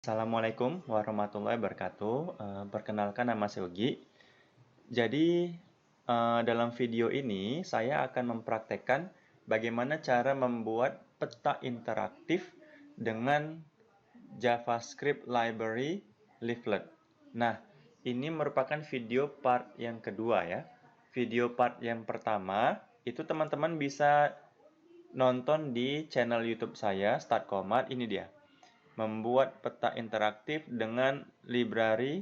Assalamualaikum warahmatullahi wabarakatuh. Perkenalkan nama saya Ugi. Jadi, dalam video ini saya akan mempraktekkan bagaimana cara membuat peta interaktif dengan JavaScript Library Leaflet. Nah, ini merupakan video part yang kedua ya. Video part yang pertama itu teman-teman bisa nonton di channel YouTube saya, Start Command. Ini dia. Membuat peta interaktif dengan library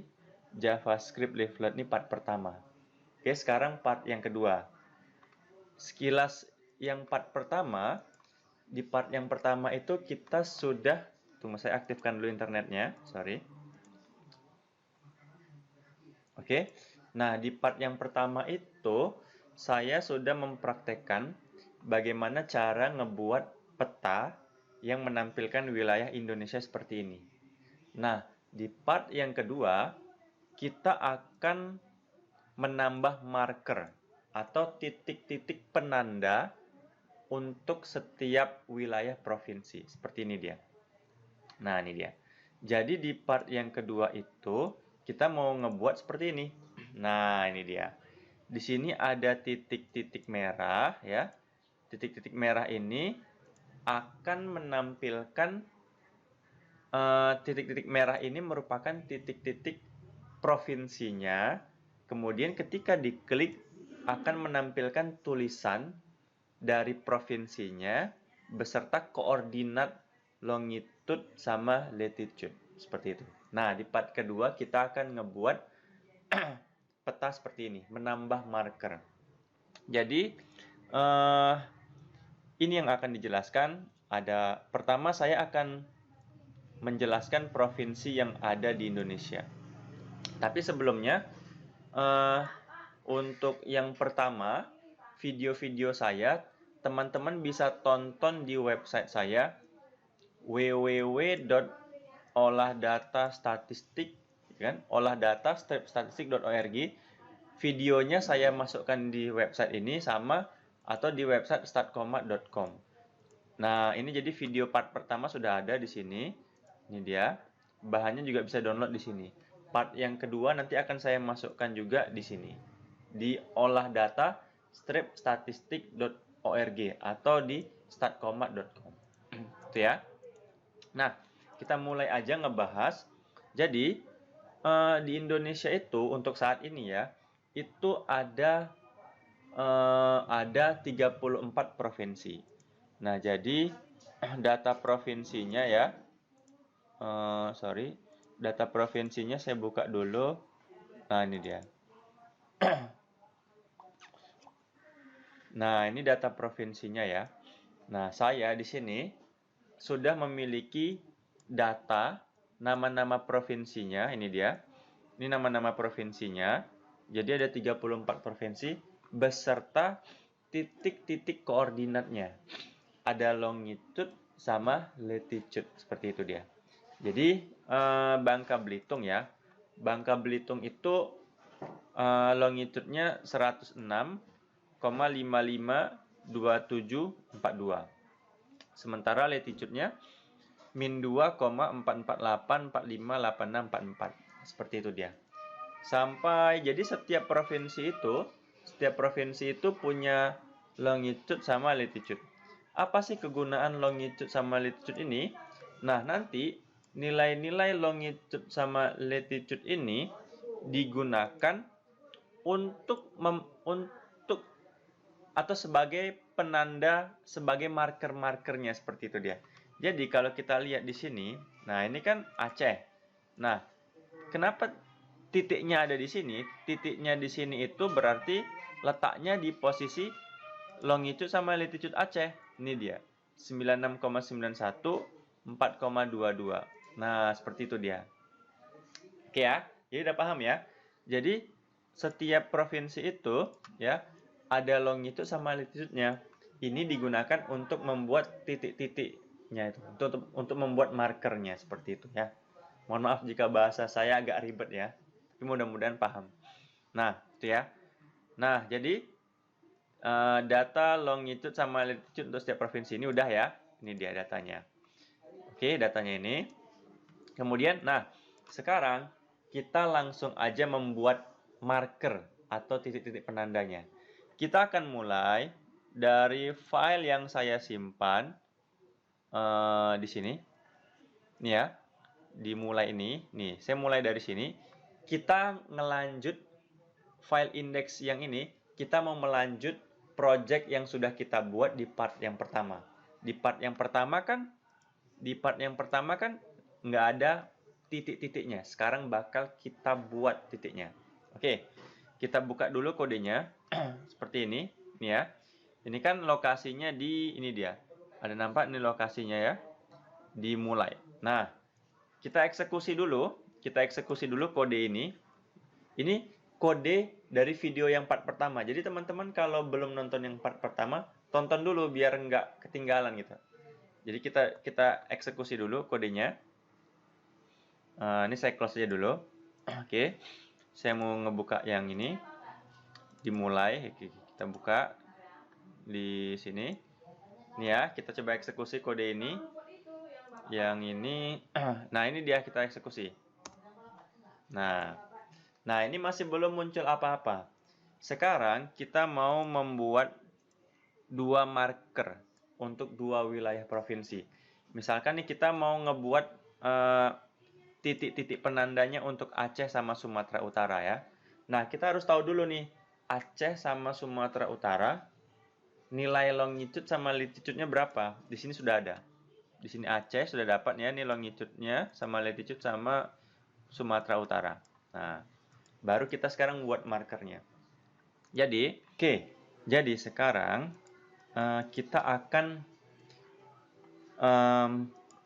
JavaScript Leaflet. Ini part pertama. Oke, sekarang part yang kedua. Sekilas yang part pertama, di part yang pertama itu kita sudah, tunggu saya aktifkan dulu internetnya, sorry. Oke, nah di part yang pertama itu saya sudah mempraktekkan bagaimana cara ngebuat peta yang menampilkan wilayah Indonesia seperti ini. Nah, di part yang kedua, kita akan menambah marker atau titik-titik penanda untuk setiap wilayah provinsi. Seperti ini dia. Nah, ini dia. Jadi di part yang kedua itu, kita mau ngebuat seperti ini. Nah, ini dia. Di sini ada titik-titik merah, ya. Titik-titik merah ini akan menampilkan titik-titik merah ini merupakan titik-titik provinsinya. Kemudian ketika diklik akan menampilkan tulisan dari provinsinya beserta koordinat longitude sama latitude. Seperti itu. Nah, di part kedua kita akan ngebuat peta seperti ini, menambah marker. Jadi, ini yang akan dijelaskan. Pertama saya akan menjelaskan provinsi yang ada di Indonesia. Tapi sebelumnya, untuk yang pertama, video-video saya, teman-teman bisa tonton di website saya www.olahdatastatistik, kan? olahdatastatistik.org. Videonya saya masukkan di website ini sama atau di website startcomat.com. Nah, ini jadi video part pertama sudah ada di sini. Ini dia. Bahannya juga bisa download di sini. Part yang kedua nanti akan saya masukkan juga di sini. Di olahdata-statistik.org atau di startcomat.com. Itu ya. Nah, kita mulai aja ngebahas. Jadi, di Indonesia itu untuk saat ini ya, itu ada 34 provinsi. Nah, jadi data provinsinya ya, data provinsinya saya buka dulu. Nah, ini dia. Nah, ini data provinsinya ya. Nah, saya di sini sudah memiliki data nama-nama provinsinya. Ini dia. Ini nama-nama provinsinya. Jadi ada 34 provinsi beserta titik-titik koordinatnya. Ada longitude sama latitude, seperti itu dia. Jadi Bangka Belitung ya. Bangka Belitung itu longitude-nya 106,552742. Sementara latitude-nya min 2,448458644. Seperti itu dia. Sampai jadi setiap provinsi itu punya longitude sama latitude. Apa sih kegunaan longitude sama latitude ini? Nah, nanti nilai-nilai longitude sama latitude ini digunakan untuk atau sebagai penanda, sebagai marker-markernya, seperti itu dia. Jadi kalau kita lihat di sini, nah ini kan Aceh. Nah, kenapa titiknya ada di sini? Titiknya di sini itu berarti letaknya di posisi longitude sama latitude Aceh. Ini dia. 96,91, 4,22. Nah, seperti itu dia. Oke ya. Jadi udah paham ya? Jadi setiap provinsi itu ya ada longitude sama latitude-nya. Ini digunakan untuk membuat titik-titiknya itu, untuk membuat markernya seperti itu ya. Mohon maaf jika bahasa saya agak ribet ya. Tapi mudah-mudahan paham. Nah, itu ya. Nah, jadi data longitude sama latitude untuk setiap provinsi ini udah ya. Ini dia datanya. Oke, datanya ini. Kemudian, nah, sekarang kita langsung aja membuat marker atau titik-titik penandanya. Kita akan mulai dari file yang saya simpan di sini. Nih ya, dimulai ini. Nih, saya mulai dari sini. Kita ngelanjut file index yang ini, kita mau melanjut project yang sudah kita buat di part yang pertama. Di part yang pertama kan nggak ada titik-titiknya. Sekarang bakal kita buat titiknya. Oke, kita buka dulu kodenya seperti ini, nih ya. Ini kan lokasinya di ini dia. Ada nampak nih lokasinya ya. Dimulai. Nah, kita eksekusi dulu. Kita eksekusi dulu kode ini. Ini kode dari video yang part pertama. Jadi teman-teman kalau belum nonton yang part pertama, tonton dulu biar nggak ketinggalan gitu. Jadi kita eksekusi dulu kodenya. Ini saya close aja dulu. Oke, saya mau ngebuka yang ini. Dimulai, kita buka di sini. Ini ya, kita coba eksekusi kode ini. Yang ini, nah ini dia kita eksekusi. Nah ini masih belum muncul apa-apa. Sekarang kita mau membuat dua marker untuk dua wilayah provinsi. Misalkan nih kita mau ngebuat titik-titik penandanya untuk Aceh sama Sumatera Utara ya. Nah, kita harus tahu dulu nih, Aceh sama Sumatera Utara, nilai longitude sama latitude-nya berapa? Di sini sudah ada. Di sini Aceh sudah dapat ya, nih longitude-nya sama latitude sama Sumatera Utara. Nah, baru kita sekarang buat markernya. Jadi, jadi sekarang kita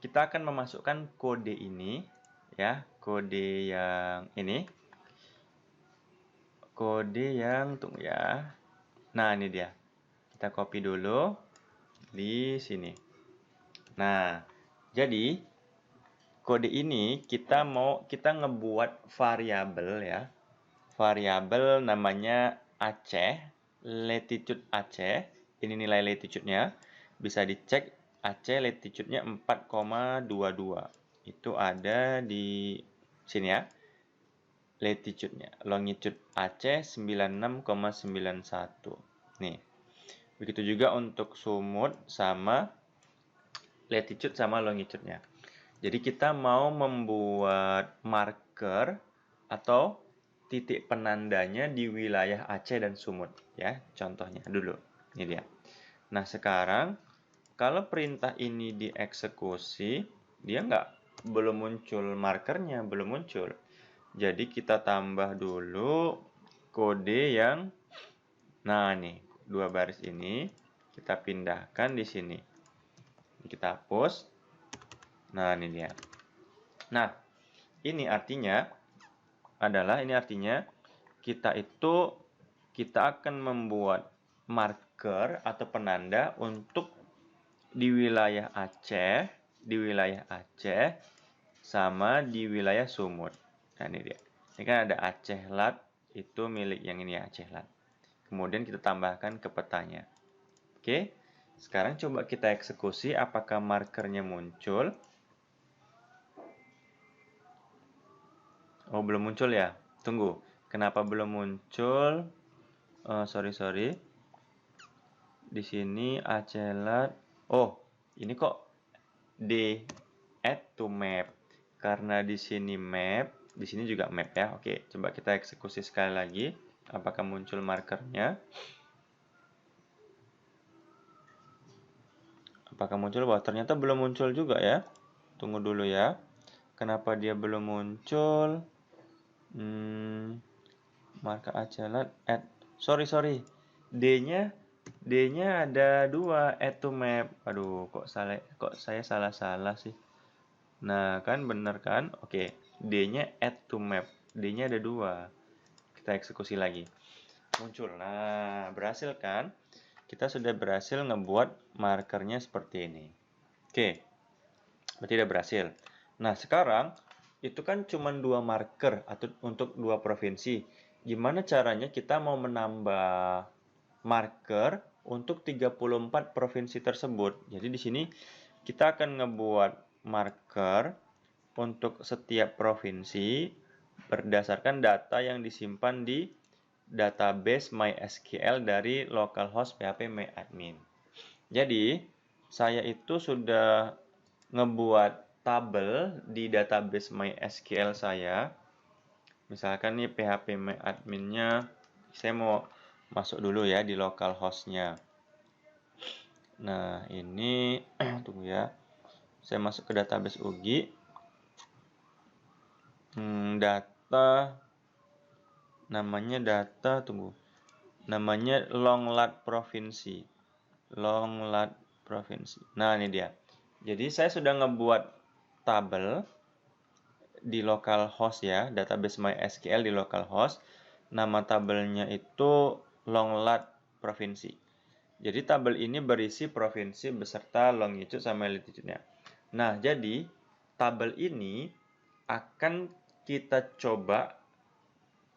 akan memasukkan kode ini ya, kode yang ini, kode yang tunggu ya. Nah ini dia, kita copy dulu di sini. Nah jadi kode ini kita ngebuat variabel ya, variabel namanya Aceh, latitude Aceh. Ini nilai latitude-nya, bisa dicek. Aceh latitude-nya 4,22. Itu ada di sini ya. Latitude-nya. Longitude Aceh 96,91. Nih. Begitu juga untuk sumut sama latitude sama longitude-nya. Jadi kita mau membuat marker atau titik penandanya di wilayah Aceh dan Sumut ya. Contohnya dulu. Ini dia. Nah, sekarang kalau perintah ini dieksekusi, dia belum muncul markernya, belum muncul. Jadi kita tambah dulu kode yang, nah nih, dua baris ini kita pindahkan di sini. Kita hapus. Nah, ini dia. Nah, ini artinya kita akan membuat marker atau penanda untuk di wilayah Aceh, sama di wilayah Sumut. Nah, ini dia. Ini kan ada Aceh Lat, itu milik yang ini ya, Aceh Lat. Kemudian kita tambahkan ke petanya. Oke, sekarang coba kita eksekusi apakah markernya muncul. Oh, belum muncul ya? Tunggu, kenapa belum muncul? Sorry. Di sini Aceh Lat. Oh, ini kok add to map. Karena di sini map, di sini juga map ya. Oke, coba kita eksekusi sekali lagi. Apakah muncul markernya? Apakah muncul? Wah, ternyata belum muncul juga ya. Tunggu dulu ya. Kenapa dia belum muncul? Marker Aceh Lat add. Sorry. D-nya ada 2, add to map. Aduh, kok saya salah sih. Nah, kan bener kan? Oke, D-nya add to map. D-nya ada 2. Kita eksekusi lagi. Muncul. Nah, berhasil kan? Kita sudah berhasil ngebuat markernya seperti ini. Oke, berarti udah berhasil. Nah, sekarang itu kan cuma 2 marker atau untuk 2 provinsi. Gimana caranya kita mau menambah marker untuk 34 provinsi tersebut? Jadi di sini kita akan ngebuat marker untuk setiap provinsi berdasarkan data yang disimpan di database MySQL dari localhost PHP MyAdmin. Jadi, saya itu sudah ngebuat tabel di database MySQL saya. Misalkan nih PHP MyAdmin-nya, saya mau masuk dulu ya di localhost-nya. Nah, ini tunggu ya. Saya masuk ke database UGI. Data namanya tunggu. Namanya Longlat Provinsi. Longlat Provinsi. Nah, ini dia. Jadi saya sudah ngebuat tabel di localhost ya, database MySQL di localhost. Nama tabelnya itu Longlat Provinsi. Jadi tabel ini berisi provinsi beserta longitude sama latitude-nya. Nah, jadi tabel ini akan kita coba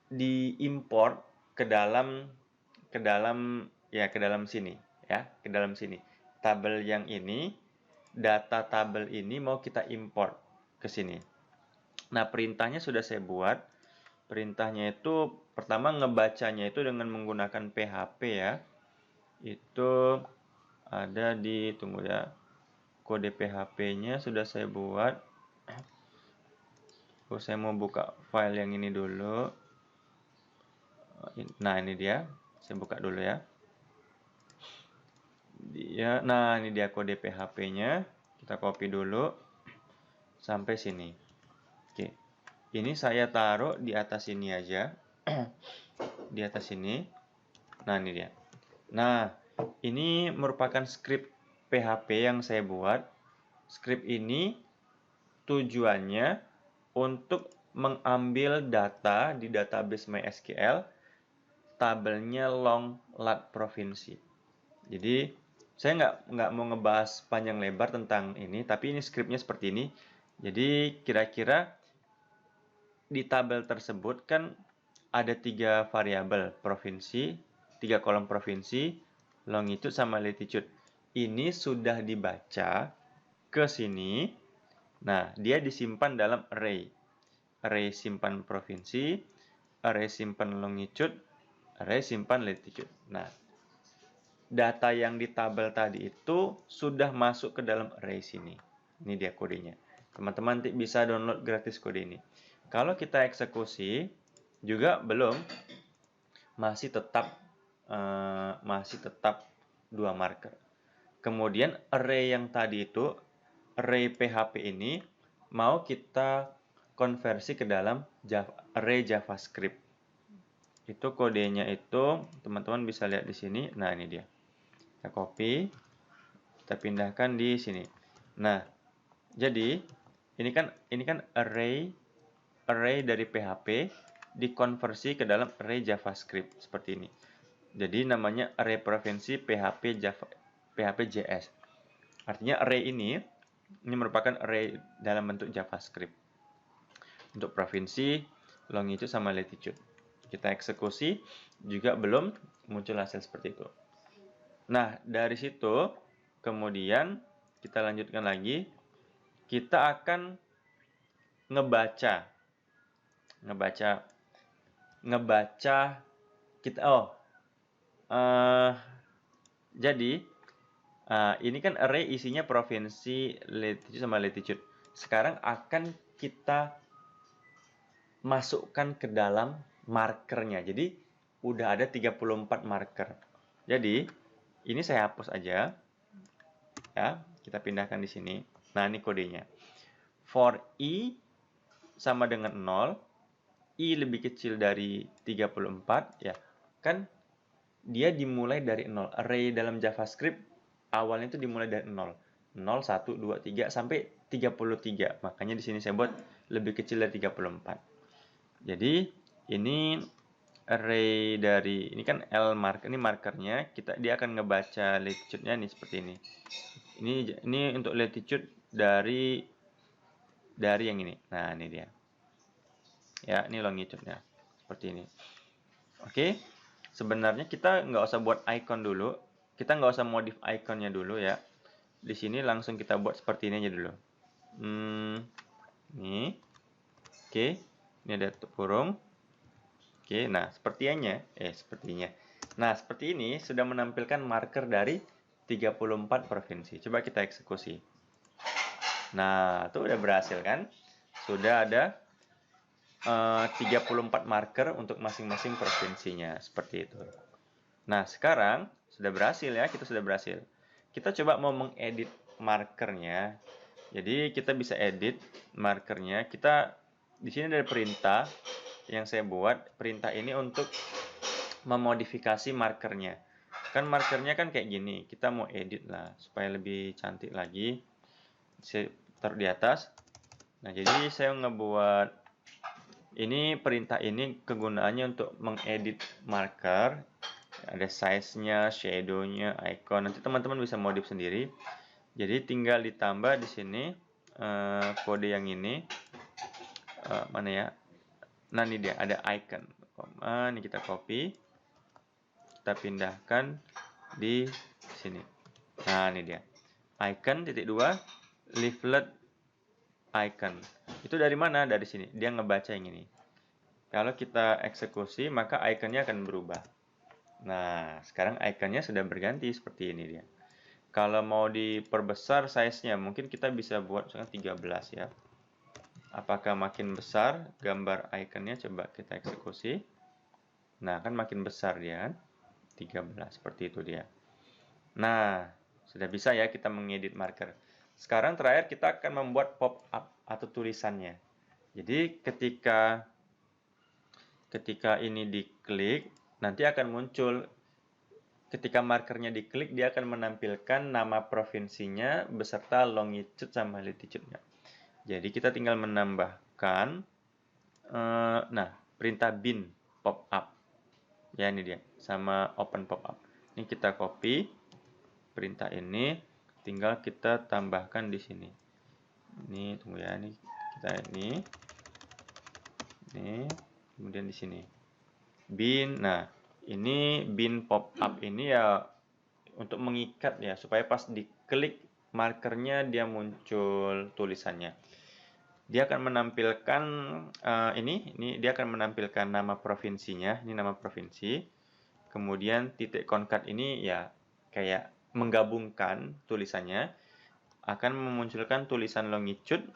diimport ke dalam sini ya, ke dalam sini. Tabel yang ini, data tabel ini mau kita import ke sini. Nah, perintahnya sudah saya buat. Perintahnya itu pertama ngebacanya itu dengan menggunakan PHP ya. Itu ada di tunggu ya. Kode PHP-nya sudah saya buat. Saya mau buka file yang ini dulu. Nah, ini dia. Saya buka dulu ya. Nah, ini dia kode PHP-nya. Kita copy dulu sampai sini. Oke. Ini saya taruh di atas sini aja. Di atas sini. Nah, ini dia. Nah, ini merupakan script PHP yang saya buat. Script ini tujuannya untuk mengambil data di database MySQL tabelnya Longlat Provinsi. Jadi saya nggak mau ngebahas panjang lebar tentang ini, tapi ini scriptnya seperti ini. Jadi kira-kira di tabel tersebut kan ada 3 variabel provinsi, 3 kolom provinsi, longitude sama latitude. Ini sudah dibaca ke sini. Nah, dia disimpan dalam array. Array simpan provinsi, array simpan longitude, array simpan latitude. Nah, data yang di tabel tadi itu sudah masuk ke dalam array sini. Ini dia kodenya. Teman-teman nanti bisa download gratis kode ini. Kalau kita eksekusi juga belum, masih tetap 2 marker. Kemudian array yang tadi itu, array PHP ini mau kita konversi ke dalam array JavaScript. Itu kodenya itu teman-teman bisa lihat di sini. Nah, ini dia. Kita copy, kita pindahkan di sini. Nah, jadi ini kan array dari PHP dikonversi ke dalam array JavaScript seperti ini. Jadi namanya array provinsi PHP JS. Artinya array ini merupakan array dalam bentuk JavaScript. Untuk provinsi, longitude sama latitude. Kita eksekusi juga belum muncul hasil seperti itu. Nah, dari situ kemudian kita lanjutkan lagi. Kita akan ngebaca kita jadi ini kan array isinya provinsi, latitude sama latitude. Sekarang akan kita masukkan ke dalam markernya. Jadi udah ada 34 marker. Jadi ini saya hapus aja. Ya, kita pindahkan di sini. Nah, ini kodenya. For i sama dengan 0, i lebih kecil dari 34 ya. Kan dia dimulai dari 0. Array dalam JavaScript awalnya itu dimulai dari 0. 0, 1, 2, 3 sampai 33. Makanya di sini saya buat lebih kecil dari 34. Jadi ini array dari ini kan L marker, ini markernya, dia akan ngebaca latitude-nya nih seperti ini. Ini untuk latitude dari yang ini. Nah, ini dia. Ya, ini longitude-nya. Seperti ini. Oke. Sebenarnya kita nggak usah buat icon dulu. Kita nggak usah modif iconnya dulu ya. Di sini langsung kita buat seperti ini aja dulu. Nih. Oke, ini ada kurung. Oke, nah sepertinya. Nah, seperti ini sudah menampilkan marker dari 34 provinsi. Coba kita eksekusi. Nah, itu udah berhasil kan? Sudah ada 34 marker untuk masing-masing provinsinya. Seperti itu. Nah, sekarang sudah berhasil ya, kita sudah berhasil. Kita coba mau mengedit markernya. Jadi kita bisa edit markernya. Kita di sini ada perintah yang saya buat. Perintah ini untuk memodifikasi markernya. Kan markernya kan kayak gini. Kita mau edit lah supaya lebih cantik lagi. Saya taruh di atas. Nah, jadi saya ngebuat ini perintah ini kegunaannya untuk mengedit marker. Ada size-nya, shadow-nya, icon. Nanti teman-teman bisa modif sendiri. Jadi tinggal ditambah di sini kode yang ini. Mana ya? Nah, ini dia ada icon. Ini kita copy. Kita pindahkan di sini. Nah, ini dia. Icon titik 2 leaflet icon. Itu dari mana? Dari sini. Dia ngebaca yang ini. Kalau kita eksekusi, maka iconnya akan berubah. Nah, sekarang iconnya sudah berganti seperti ini dia. Kalau mau diperbesar size-nya, mungkin kita bisa buat misalnya 13 ya. Apakah makin besar gambar iconnya? Coba kita eksekusi. Nah, kan makin besar dia kan. 13, seperti itu dia. Nah, sudah bisa ya kita mengedit marker. Sekarang terakhir kita akan membuat pop-up atau tulisannya. Jadi ketika ini diklik, nanti akan muncul ketika markernya diklik, dia akan menampilkan nama provinsinya beserta longitude sama latitude-nya. Jadi kita tinggal menambahkan, nah perintah bin pop-up. Ya ini dia, sama open pop-up. Ini kita copy perintah ini, tinggal kita tambahkan di sini. Ini tunggu ya, ini kita ini, kemudian di sini. Bin, nah ini bin pop-up ini ya untuk mengikat ya supaya pas diklik markernya dia muncul tulisannya. Dia akan menampilkan ini dia akan menampilkan nama provinsinya, ini nama provinsi. Kemudian titik konkat ini ya kayak menggabungkan tulisannya akan memunculkan tulisan longitude.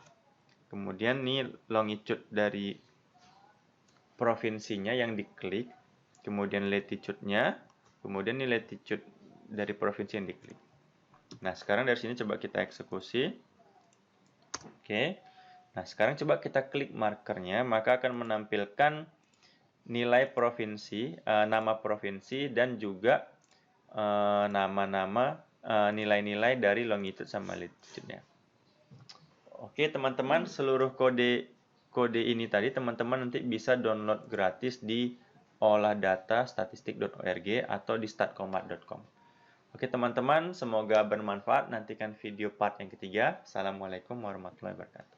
Kemudian ini longitude dari provinsinya yang diklik, kemudian latitude-nya, kemudian ini latitude dari provinsi yang diklik. Nah, sekarang dari sini coba kita eksekusi. Oke. Nah, sekarang coba kita klik markernya, maka akan menampilkan nilai provinsi, nama provinsi, dan juga nama-nama nilai-nilai dari longitude sama latitude-nya. Oke, teman-teman, seluruh kode ini tadi teman-teman nanti bisa download gratis di olahdatastatistik.org atau di statcomat.com. Oke teman-teman, semoga bermanfaat. Nantikan video part yang ketiga. Assalamualaikum warahmatullahi wabarakatuh.